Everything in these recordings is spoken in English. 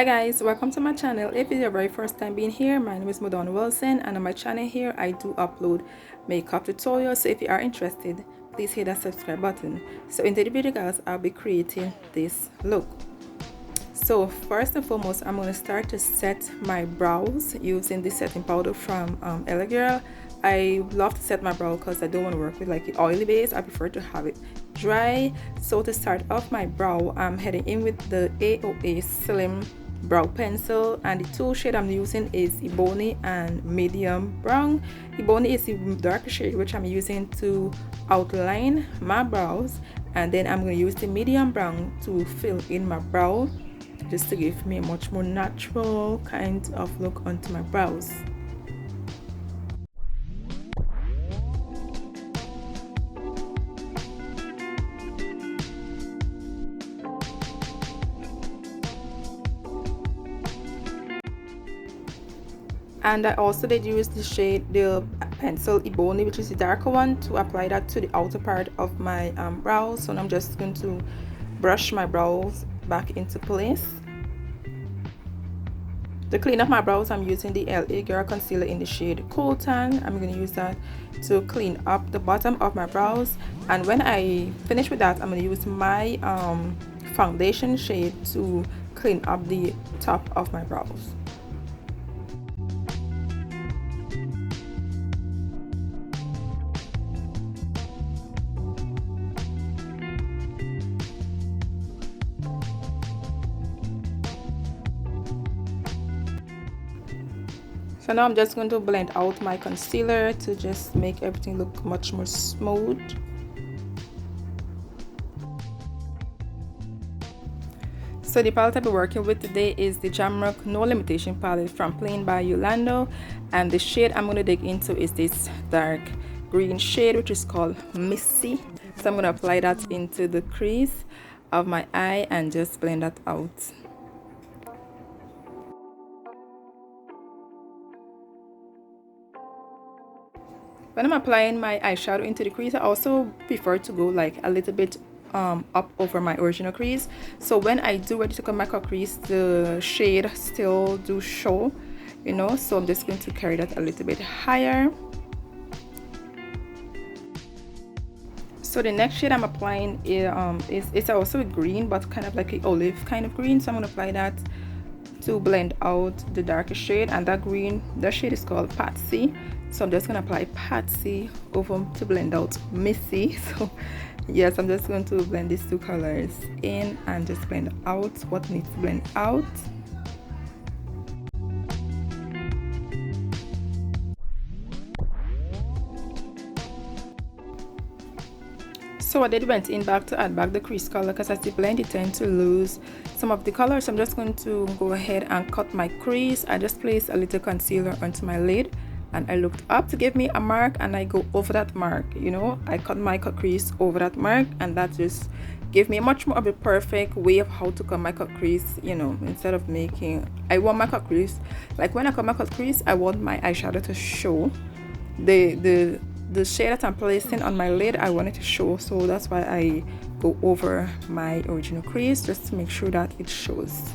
Hi guys, welcome to my channel. If it's your very first time being here, my name is Madonna Wilson, and on my channel here I do upload makeup tutorials. So if you are interested, please hit that subscribe button. So in the video guys, I'll be creating this look. So first and foremost, I'm going to start to set my brows using this setting powder from LA Girl. I love to set my brow because I don't want to work with like the oily base. I prefer to have it dry. So to start off my brow, I'm heading in with the AOA Slim brow pencil, and the tool shade I'm using is Ebony and Medium Brown. Ebony is the darker shade which I'm using to outline my brows, and then I'm going to use the Medium Brown to fill in my brow, just to give me a much more natural kind of look onto my brows. And I also did use the pencil Ebony, which is the darker one, to apply that to the outer part of my brows. So I'm just going to brush my brows back into place. To clean up my brows, I'm using the LA Girl concealer in the shade Cool Tan. I'm going to use that to clean up the bottom of my brows. And when I finish with that, I'm going to use my foundation shade to clean up the top of my brows. So now I'm just going to blend out my concealer to just make everything look much more smooth. So the palette I'll be working with today is the Jamrock No Limitation palette from Plain by Yolando, and the shade I'm going to dig into is this dark green shade which is called Missy. So I'm going to apply that into the crease of my eye and just blend that out. When I'm applying my eyeshadow into the crease, I also prefer to go like a little bit up over my original crease. So when I do ready to cut my cut crease, the shade still do show, you know. So I'm just going to carry that a little bit higher. So the next shade I'm applying is also a green, but kind of like an olive kind of green. So I'm going to apply that to blend out the darker shade, and that shade is called Patsy. So I'm just going to apply Patsy over to blend out Missy. So yes, I'm just going to blend these two colors in and just blend out what needs to blend out. So I did went in back to add back the crease color, because as the blend it tends to lose some of the color. So I'm just going to go ahead and cut my crease. I just placed a little concealer onto my lid, and I looked up to give me a mark, and I go over that mark, you know. I cut my cut crease over that mark, and that just gave me much more of a perfect way of how to cut my cut crease, you know. Instead of making, I want my cut crease, like when I cut my cut crease, I want my eyeshadow to show the shade that I'm placing on my lid. I want it to show, so that's why I go over my original crease, just to make sure that it shows.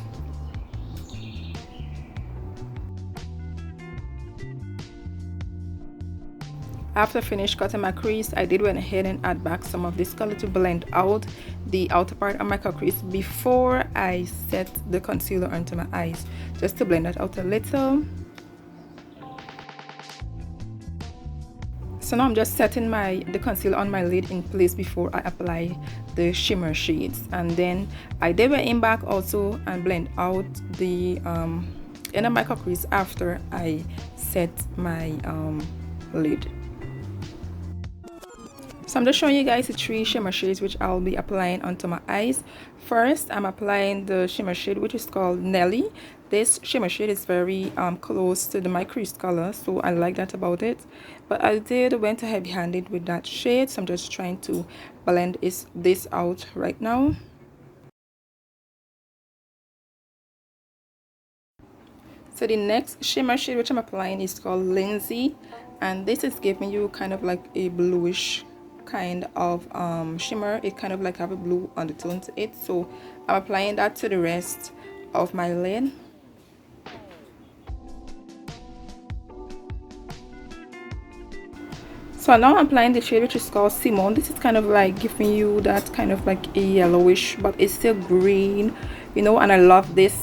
After I finished cutting my crease, I did went ahead and add back some of this color to blend out the outer part of my cut crease before I set the concealer onto my eyes, just to blend that out a little. So now I'm just setting the concealer on my lid in place before I apply the shimmer shades, and then I did went in back also and blend out the end of my cut crease after I set my lid. So I'm just showing you guys the three shimmer shades which I'll be applying onto my eyes. First, I'm applying the shimmer shade which is called Nelly. This shimmer shade is very close to my crease color, so I like that about it. But I did went heavy-handed with that shade, so I'm just trying to blend this out right now. So the next shimmer shade which I'm applying is called Lindsay, and this is giving you kind of like a bluish kind of shimmer. It kind of like have a blue undertone to it, so I'm applying that to the rest of my lid. So now I'm applying the shade which is called Simone. This is kind of like giving you that kind of like a yellowish, but it's still green, you know. And I love this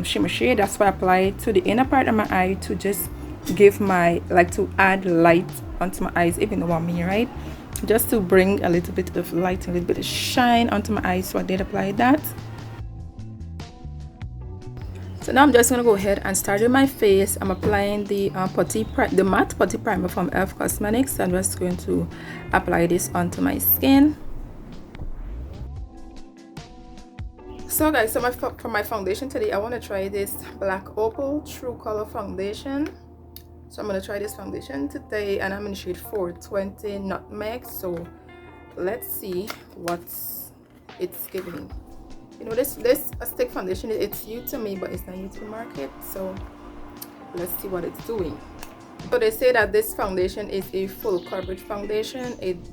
shimmer shade. That's why I apply it to the inner part of my eye to just give my, like, to add light onto my eyes, even though I'm here, right? Just to bring a little bit of light, a little bit of shine onto my eyes. So I did apply that. So now I'm just gonna go ahead and start with my face. I'm applying the matte putty primer from e.l.f. Cosmetics. I'm just going to apply this onto my skin. So guys, so for my foundation today, I want to try this Black Opal True Color Foundation. So I'm gonna try this foundation today, and I'm in shade 420 Nutmeg. So let's see what it's giving. You know, this stick foundation, it's new to me, but it's not new to the market. So let's see what it's doing. So they say that this foundation is a full coverage foundation. It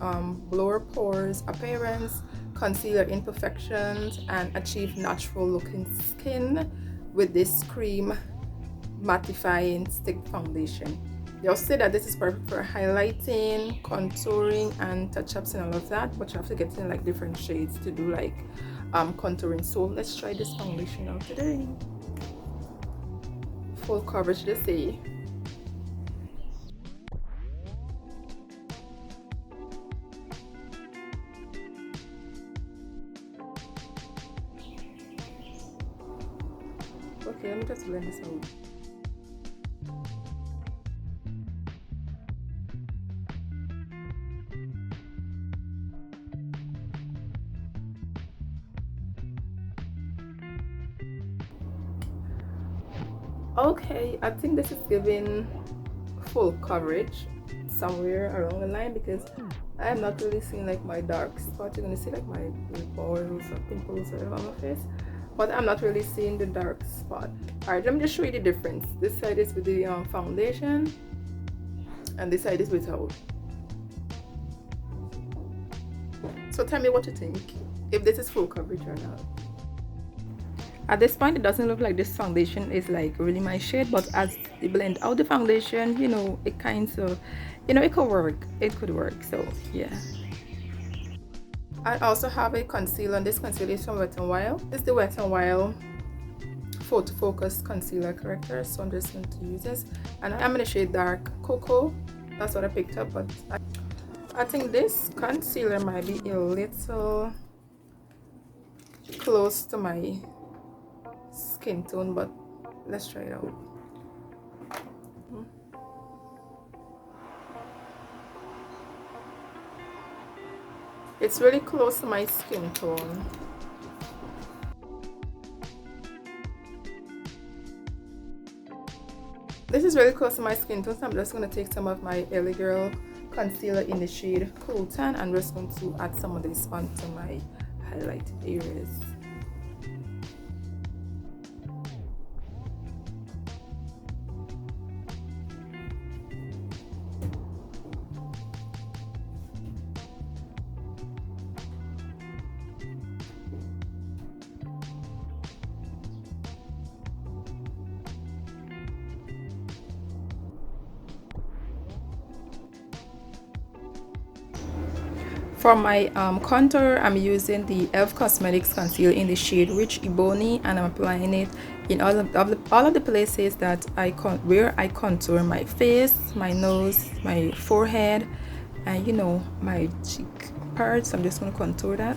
blur pores appearance, concealer imperfections, and achieve natural looking skin with this cream mattifying stick foundation. They also say that this is perfect for highlighting, contouring, and touch-ups and all of that, but you have to get in like different shades to do like contouring. So let's try this foundation out today. Full coverage, they say. Okay, let me just blend this out. Okay, I think this is giving full coverage somewhere along the line, because I am not really seeing like my dark spot. You're gonna see like my pores or pimples or whatever on my face, but I'm not really seeing the dark spot. All right, let me just show you the difference. This side is with the foundation, and this side is without. So tell me what you think, if this is full coverage or not. At this point, it doesn't look like this foundation is like really my shade, but as you blend out the foundation, you know, it kind of, you know, it could work. It could work. So yeah. I also have a concealer, and this concealer is from Wet n Wild. It's the Wet n Wild Photo Focus Concealer Corrector. So I'm just going to use this, and I'm in the shade Dark Cocoa. That's what I picked up, but I think this concealer might be a little close to my skin tone, but let's try it out. It's really close to my skin tone. This is really close to my skin tone, so I'm just going to take some of my LA Girl concealer in the shade Cool Tan, and I'm just going to add some of this onto my highlighted areas. For my contour, I'm using the e.l.f. Cosmetics concealer in the shade Rich Ebony, and I'm applying it in all of the places that where I contour my face, my nose, my forehead, and you know, my cheek parts. So I'm just going to contour that.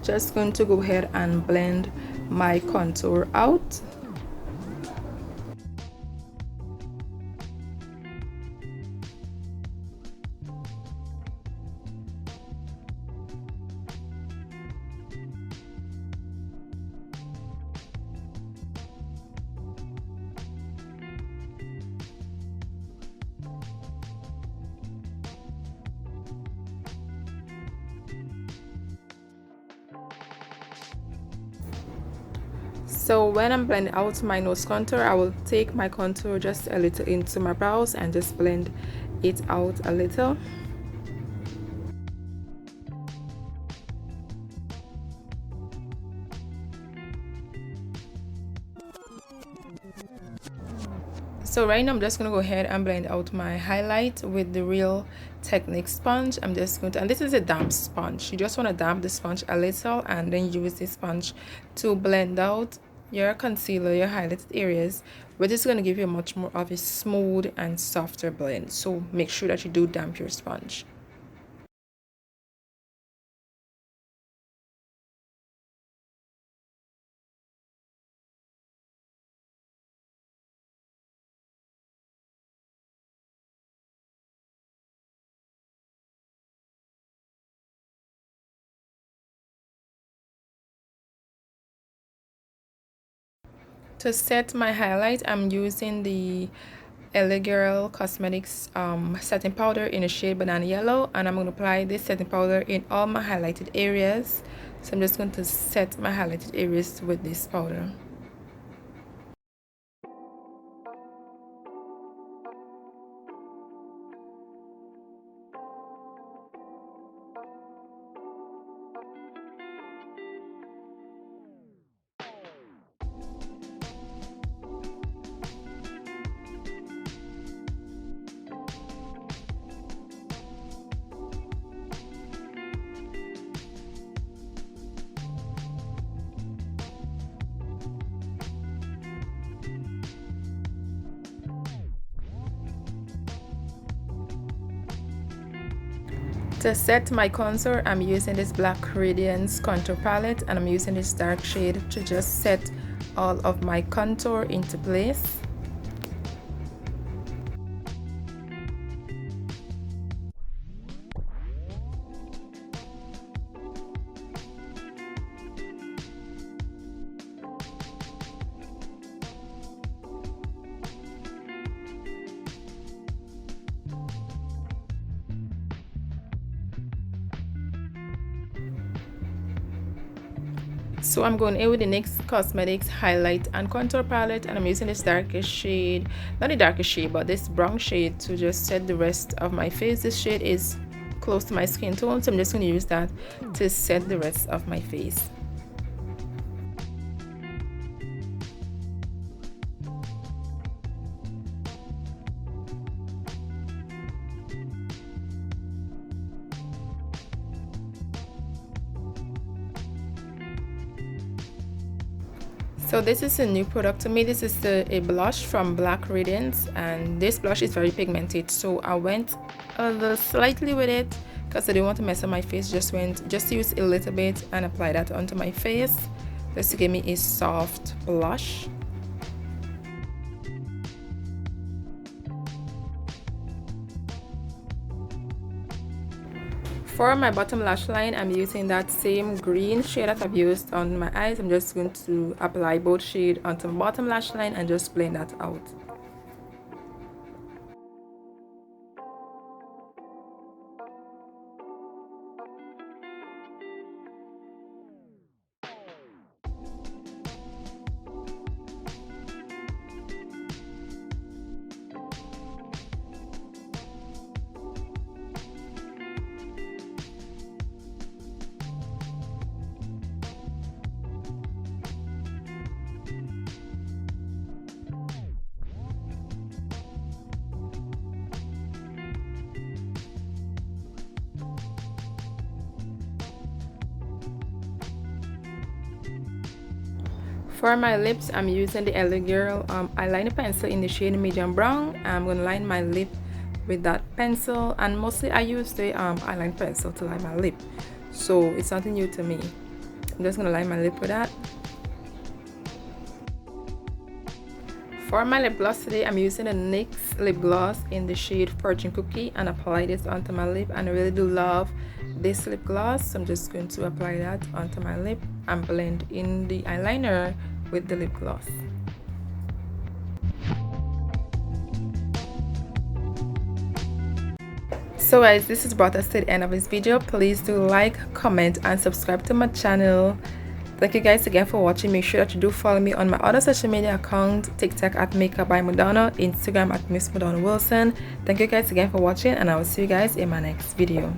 Just going to go ahead and blend my contour out. So when I'm blending out my nose contour, I will take my contour just a little into my brows and just blend it out a little. So right now I'm just going to go ahead and blend out my highlight with the Real Technique sponge. I'm just going to, and this is a damp sponge. You just want to damp the sponge a little and then use the sponge to blend out your concealer, your highlighted areas, which is going to give you much more of a smooth and softer blend. So make sure that you do damp your sponge. To set my highlight, I'm using the LA Girl Cosmetics setting powder in the shade Banana Yellow, and I'm going to apply this setting powder in all my highlighted areas. So I'm just going to set my highlighted areas with this powder. To set my contour, I'm using this Black Radiance contour palette, and I'm using this dark shade to just set all of my contour into place. So I'm going in with the NYX Cosmetics highlight and contour palette, and I'm using this darkest shade, not the darkest shade, but this brown shade to just set the rest of my face. This shade is close to my skin tone, so I'm just going to use that to set the rest of my face. So this is a new product to me. This is a blush from Black Radiance, and this blush is very pigmented, so I went a little slightly with it because I didn't want to mess up my face. Just use a little bit and apply that onto my face just to give me a soft blush. For my bottom lash line, I'm using that same green shade that I've used on my eyes. I'm just going to apply both shades onto my bottom lash line and just blend that out. For my lips, I'm using the LA Girl eyeliner pencil in the shade medium brown. I'm going to line my lip with that pencil, and mostly I use the eyeliner pencil to line my lip, so it's something new to me. I'm just going to line my lip with that. For my lip gloss today, I'm using a NYX lip gloss in the shade Fortune Cookie, and apply this onto my lip, and I really do love this lip gloss, so I'm just going to apply that onto my lip and blend in the eyeliner with the lip gloss. So guys, this has brought us to the end of this video. Please do like, comment, and subscribe to my channel. Thank you guys again for watching. Make sure that you do follow me on my other social media account, TikTok at Makeup by Madonna, Instagram at Miss Madonna Wilson. Thank you guys again for watching, and I will see you guys in my next video.